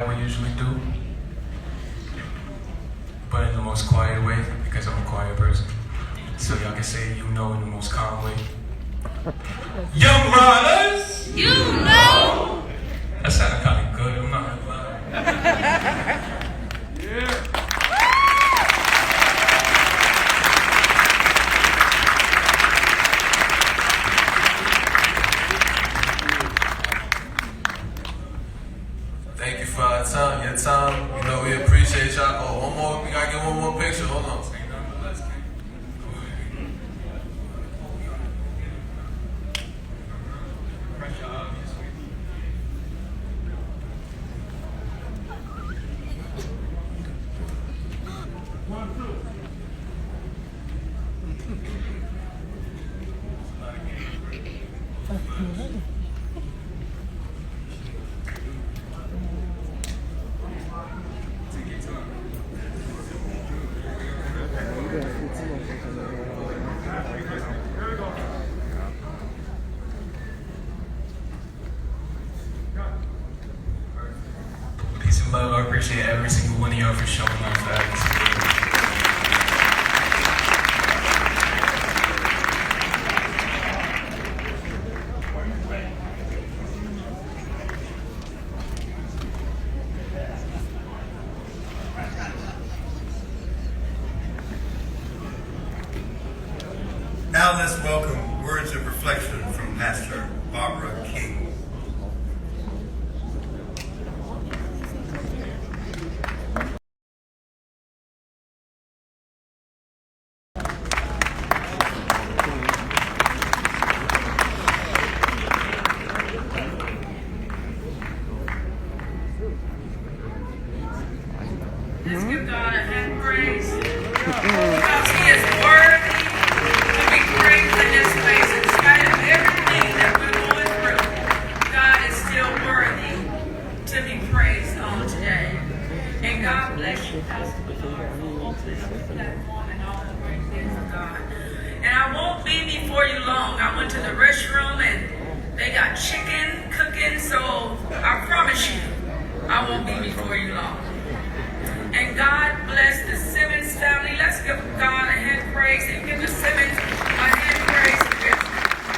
we usually do, but in the most quiet way, because I'm a quiet person. So y'all can say you know in the most calm way. Young Riders! You know! That sounded kind of good, I'm not gonna lie. Yeah. Thank you for your time. You know, we appreciate y'all. Oh, one more. We gotta get one more picture. Hold on. Peace and love. I appreciate every single one of y'all for showing up for us. Now let's welcome words of reflection from Pastor Barbara King. Let's give God a hand praise because He is worthy to be praised in this place. In spite of everything that we're going through, God is still worthy to be praised on today. And God bless you, Pastor Bernard, for opening up the platform and all the great things of God. And I won't be before you long. I went to the restroom and they got chicken cooking, so I promise you I won't be before you long. And God bless the Simmons family. Let's give God a hand praise and give the Simmons a hand praise for this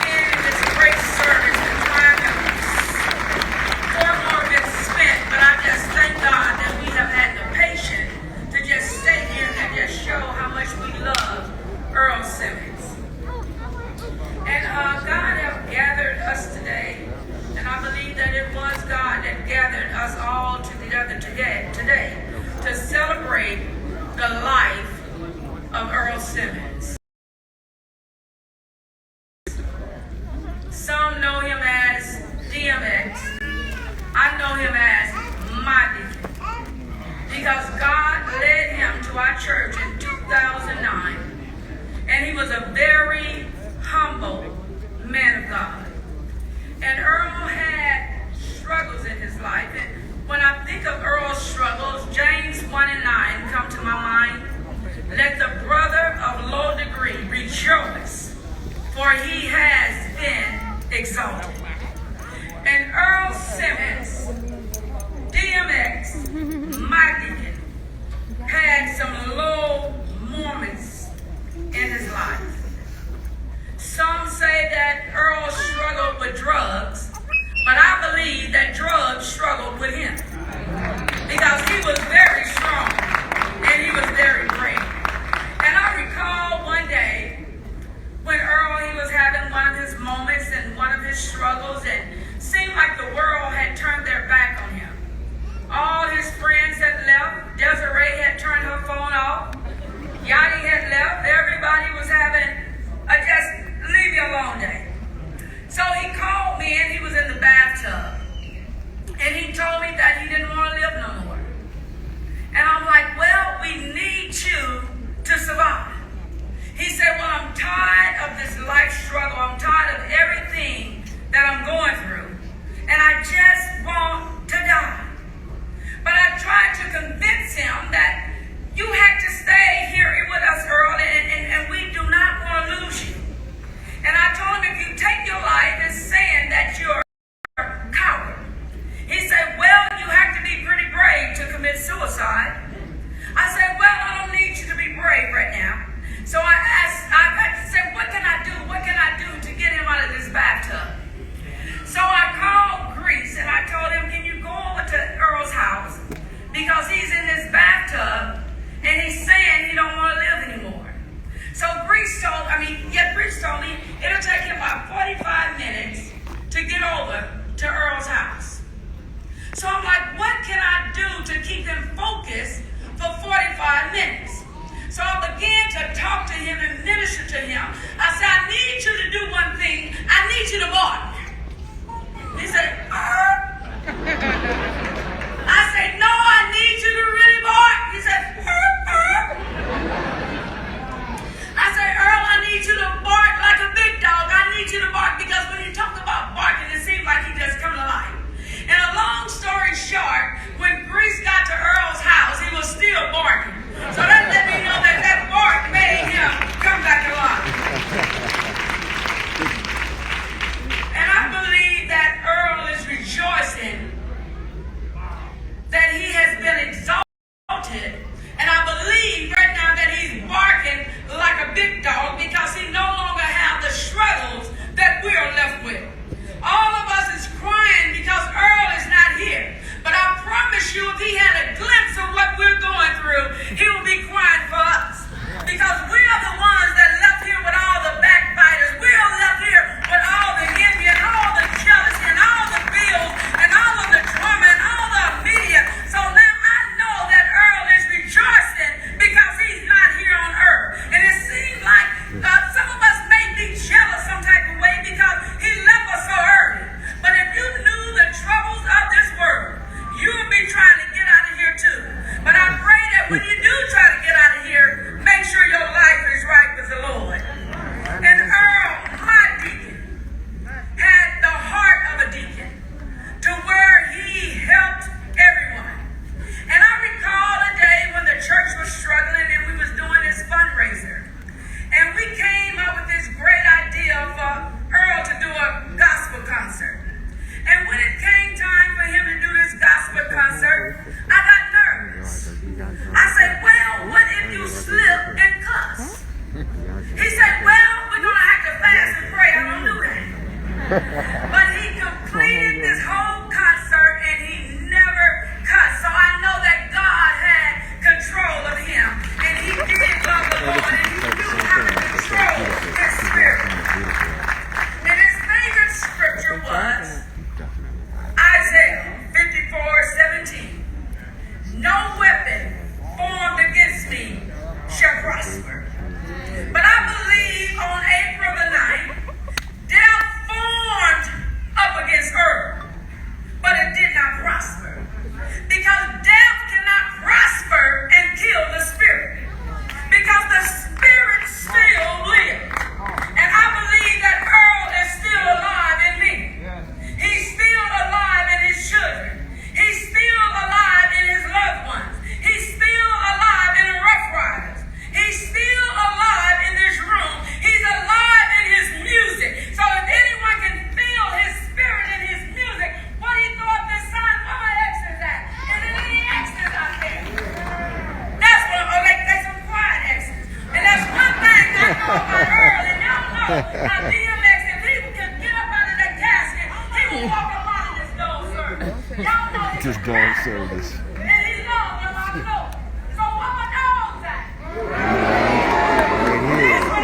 being in this great service. The time that far more been spent, but I just thank God that we have had the patience to just stay here and just show how much we love Earl Simmons. And God have gathered us today, and I believe that it was God that gathered us all together today to celebrate the life of Earl Simmons. Some know him as DMX. I know him as my deacon because God led him to our church in 2009, and he was a very humble man of God. And Earl had struggles in his life. And when I think of Earl's struggles, James 1 and 9 come to my mind. Let the brother of low degree rejoice, for he has been exalted. And Earl Simmons, DMX, my deacon, had some low moments in his life. Some say that Earl struggled with drugs, but I believe that drugs struggled with him because he was very strong and he was very brave. And I recall one day when Earl, he was having one of his moments and one of his struggles. suicide. I said, well, I don't need you to be brave right now. So I said, what can I do? What can I do to get him out of this bathtub? So I called Grease and I told him, can you go over to Earl's house? Because he's in this bathtub and he's saying he don't want to live anymore. So Grease told me it'll take him about 45 minutes to get over to Earl's house. So I'm like, what can I do to keep him focused for 45 minutes? So I began to talk to him and minister to him. I said, I need you to do one thing. I need you to bark. He said, I said, no, I need you to really bark. He said, I said, Earl, I need you to bark like a big dog. I need you to bark because when you talk about barking, it seems like he just come to life. And a long story short, when Grease got to Earl's house, he was still barking. So that let me know that that bark made him come back alive. And I believe that Earl is rejoicing that he has been exalted. And I believe right now that he's barking like a big dog because he no longer has the struggles that we are left with. All of us is crying because Earl is not here. But I promise you, if he had a glimpse of what we're going through, he would be crying for us. Because we are the ones that left here with all the backbiters. We are left here with all the envy and all the jealousy and all the bills and all of the drama and all the media. So now I know that Earl is rejoicing because he's not here on earth. And it seems like some of us may be jealous some type of way because he left us so early. But if you knew the troubles of this world, you would be trying to get out of here too. But I pray that when you do try to get out of here, make sure your life is right with the Lord. And Earl, my deacon, had the heart of a deacon to where he helped everyone. And I recall a day when the church was struggling and we was doing this fundraiser. And we came up with this great idea for Earl to do a gospel concert. And when it came time for him to do this gospel concert, I got nervous. I said, well, what if you slip and cuss? He said, well, we're going to have to fast and pray. I don't do that. But he completed this whole concert and he never cussed. So I know that God had control of him. And he did love the Lord and he knew how to control his spirit. And his favorite scripture was Isaiah 54:17. No weapon formed against me shall prosper. But I believe on April the 9th, death formed up against earth, but it did not prosper. Because death cannot prosper and kill the spirit. Because the spirit still lives. And I believe that Earl is still alive in me. He's still alive in his children. He's still alive in his loved ones. He's still alive in the Rough Riders. He's still alive in this room. He's alive in his music. So if anyone can feel his spirit in his music, what he thought this son, where my ex is at? Is there any exes out there? That's what, there's some quiet exes. And that's one thing I know about Earl, and y'all know how DMX, if he can get up out of that casket, he will walk around in this dog service. Y'all know he's Just dog service. and he loves them, I know. So where my dogs at? Right here. That's what